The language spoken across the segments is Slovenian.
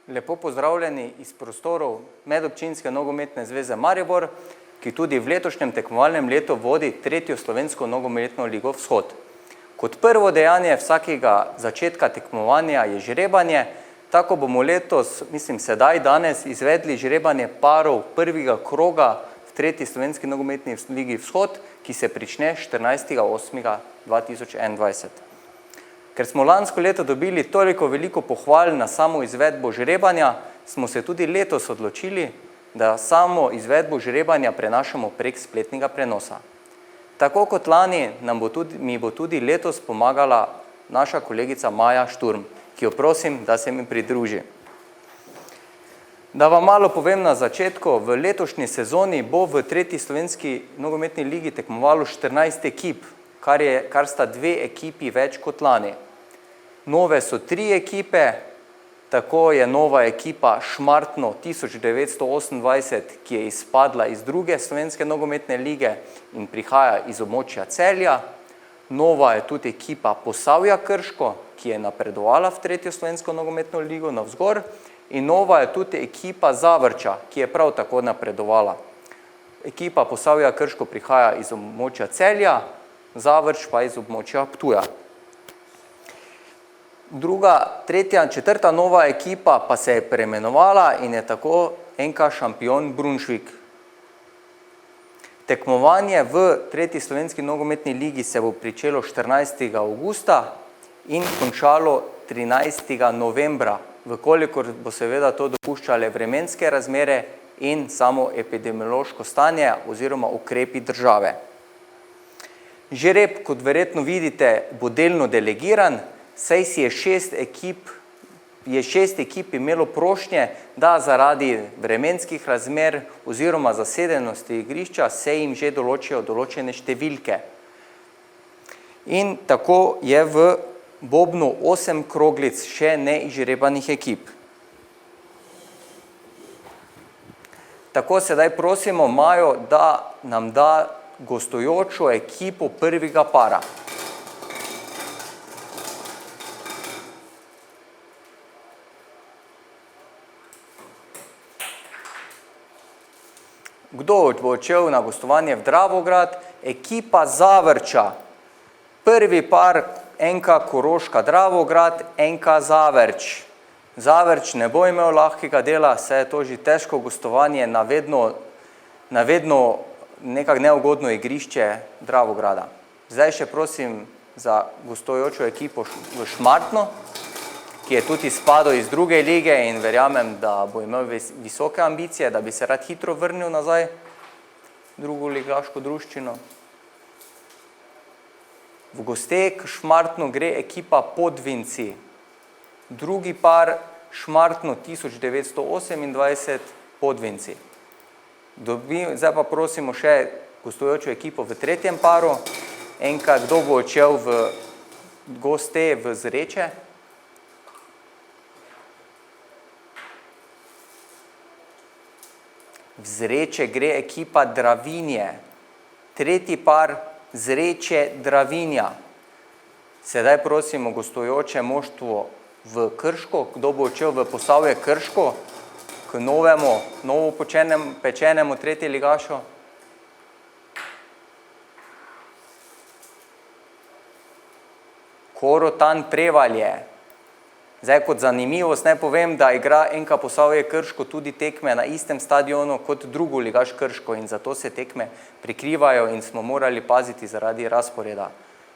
Lepo pozdravljeni iz prostorov Medobčinske nogometne zveze Maribor, ki tudi v letošnjem tekmovalnem letu vodi tretjo slovensko nogometno ligo Vzhod. Kot prvo dejanje vsakega začetka tekmovanja je žrebanje, tako bomo letos, sedaj danes, izvedli žrebanje parov prvega kroga v tretji slovenski nogometni ligi Vzhod, ki se prične 14.8.2021. Ker smo lansko leto dobili toliko veliko pohval na samo izvedbo žrebanja, smo se tudi letos odločili, da samo izvedbo žrebanja prenašamo prek spletnega prenosa. Tako kot lani mi bo tudi letos pomagala naša kolegica Maja Šturm, ki jo prosim, da se mi pridruži. Da vam malo povem na začetku, v letošnji sezoni bo v tretji slovenski nogometni ligi tekmovalo 14 ekip, kar sta 2 ekipi več kot lani. Nove so 3 ekipe, tako je nova ekipa Šmartno 1928, ki je izpadla iz druge slovenske nogometne lige in prihaja iz območja Celja. Nova je tudi ekipa Posavja Krško, ki je napredovala v tretjo slovensko nogometno ligo navzgor. In nova je tudi ekipa Zavrča, ki je prav tako napredovala. Ekipa Posavja Krško prihaja iz območja Celja, Zavrč pa iz območja Ptuja. Druga, tretja in četrta nova ekipa pa se je preimenovala in je tako NK Šampion Brunšvik. Tekmovanje v tretji slovenski nogometni ligi se bo pričelo 14. avgusta in končalo 13. novembra, vkolikor bo seveda to dopuščale vremenske razmere in samo epidemiološko stanje oziroma ukrepi države. Žreb, kot verjetno vidite, bo delno delegiran, saj si je 6 ekip imelo prošnje, da zaradi vremenskih razmer oziroma zasedenosti igrišča se jim že določijo določene številke. In tako je v Bobnu 8 kroglic še neizžrebanih ekip. Tako sedaj prosimo Majo, da nam da gostujočo ekipo prvega para. Kdo bo odšel na gostovanje v Dravograd? Ekipa Zavrča. Prvi par NK Koroška Dravograd, NK Zavrč. Zavrč ne bo imel lahkega dela, saj je to že težko gostovanje na vedno nekako neugodno igrišče Dravograda. Zdaj še prosim za gostujočo ekipo v Šmartno, ki je tudi izpadel iz druge lige in verjamem, da bo imel visoke ambicije, da bi se rad hitro vrnil nazaj v drugo ligaško druščino. V goste k Šmartnu gre ekipa Podvinci. Drugi par Šmartno 1928 Podvinci. Zdaj pa prosimo še gostujočo ekipo v tretjem paru. Kdo bo odšel v goste v Zreče? V Zreče gre ekipa Dravinje. Tretji par Zreče Dravinja. Sedaj prosimo gostujoče moštvo v Krško. Kdo bo odšel v Posavje Krško k novo pečenemu tretje ligašu? Korotan Prevalje. Zdaj kot zanimivost naj povem, da igra NK Posavje Krško tudi tekme na istem stadionu kot drugo ligaš Krško in zato se tekme prikrivajo in smo morali paziti zaradi razporeda.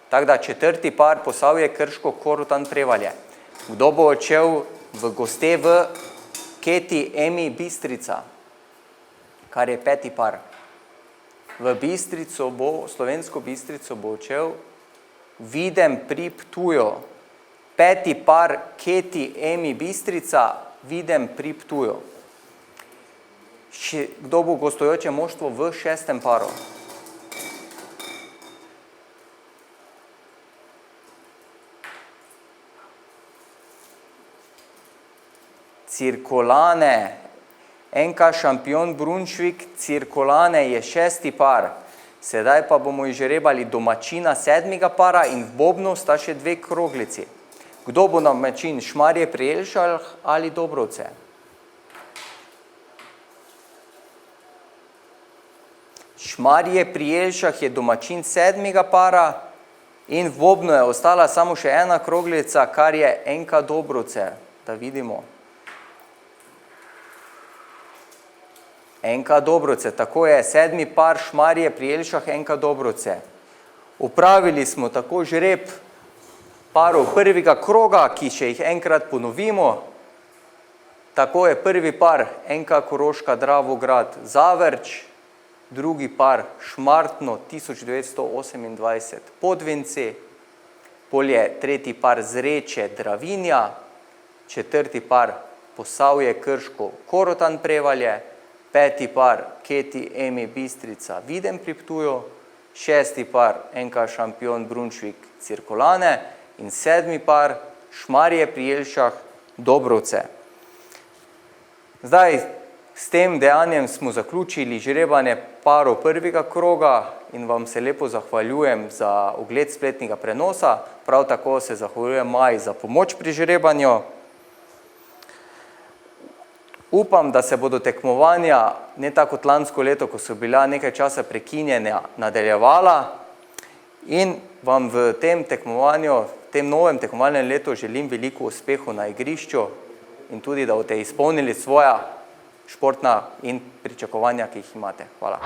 Tako da četrti par Posavje Krško, Korotan Prevalje. Kdo bo odšel v goste v Keti Emi Bistrica, kar je peti par. V Slovensko Bistrico bo odšel Videm pri Ptuju. Peti par Keti Emi Bistrica, Videm pri Ptuju. Kdo bo gostujoče moštvo v šestem paru? Cirkolane. NK Šampion Brunšvik, Cirkolane je šesti par. Sedaj pa bomo izžrebali domačina sedmega para in v Bobnu sta še 2 kroglici. Kdo bo domačin, Šmarje pri Jelšah ali Dobrovce? Šmarje pri Jelšah je domačin 7. para in v bobnu je ostala samo še ena kroglica, kar je NK Dobrovce, da vidimo. NK Dobrovce, tako je, 7. par Šmarje pri Jelšah, NK Dobrovce. Upravili smo tako žreb parov prvega kroga, ki še jih enkrat ponovimo. Tako je prvi par NK Koroška Dravograd Zavrč, drugi par Šmartno 1928 Podvinci, polje tretji par Zreče Dravinja, četrti par Posavje Krško Korotan Prevalje, peti par Keti Emi Bistrica Videm pri Ptuju, šesti par NK Šampion Brunšvik Cirkulane in sedmi par Šmarje pri Jelšah Dobrovce. Zdaj, s tem dejanjem smo zaključili žrebanje parov prvega kroga in vam se lepo zahvaljujem za ogled spletnega prenosa. Prav tako se zahvaljujem Maji za pomoč pri žrebanju. Upam, da se bodo tekmovanja, ne tako kot lansko leto, ko so bila nekaj časa prekinjena, nadaljevala in vam v tem tekmovanju, v tem novem tekmovalnem letu želim veliko uspehov na igrišču in tudi, da boste izpolnili svoja športna in pričakovanja, ki jih imate. Hvala.